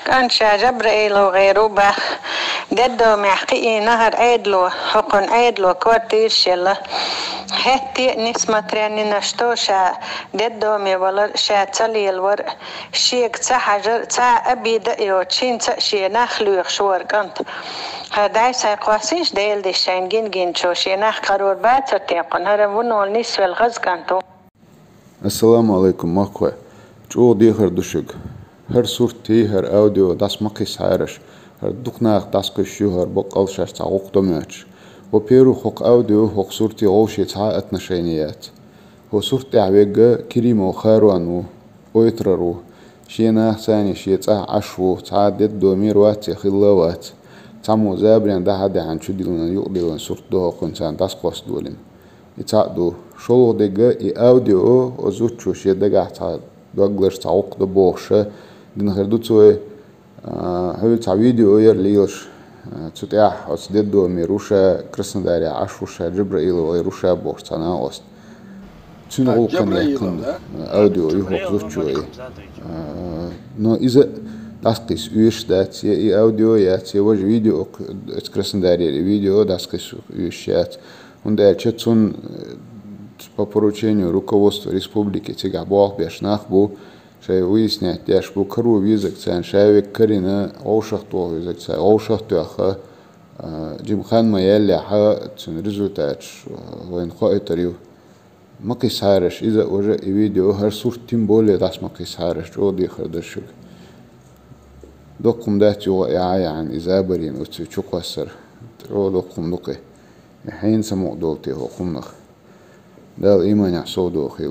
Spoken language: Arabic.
كان جبرائيل وغيره بخ ددو محقي نهر عيدلو حقن عيدلو كوارتير شلا هتي نسمة تراني نشتوشا ددو مي ولا شا تلي الور شيك تحجر تا أبي دقيو تشين تأشي نخلو يخشور كنت هداي سايقواسيش ديل دي شاين جين شوشي نخ قرور باتر تيقن هرمونو النسوة الغز كنتو. السلام عليكم ماكوة جو ديخر دوشك هر صورتي هر اوديو داس مقيس عارش هر دقناق داس كشيو هر بقال شاش تعوق دمياتش وبيرو خوق اوديو خوق صورتي غوشي تعا اتنشينيات هو صورتي عبيقى كريمو خاروانو ويتررو شينا ثاني شي تعا عشو تعا ديد دومير واتي خلاوات تعمو زابرين دا هادي عن شو ديلنا يقدلن صورتو كنتان داس قوس دولين يتعدو شو دقة اوديو وزوتشو شي دقة تا دوغلش تعوق دبوخشة دين خردو تسوي هو تا فيديو يرليلش تتاح وتددو ميروشا كرسن داري عشوشا جبرائيل ويروشا بوختانا وست تنغو كان يكن اوديو يهوق زوتشو نو إذا داسقيس ويش دات يا اوديو ياتي وج فيديو كرسن داري فيديو داسقيس ويش يات Onda četsun po poručenju rukovodstva Republike Ciga Bog bješ nahbu še uisnjat bješ bu karu vizak can šavi karina ovšahtu vizak can ovšahtu aha jim khan ma yalli ha tsun rezultat وين خاطريو ما قيس هارش إذا وجه فيديو هر صورة تيم بولي داس ما قيس هارش جو دي خردشك دوكم داتي وقعي عن إذا برين وتشو قصر رو دوكم دوكي حين سمو دولتي هو قمنخ دال إيمان يحصو دوخي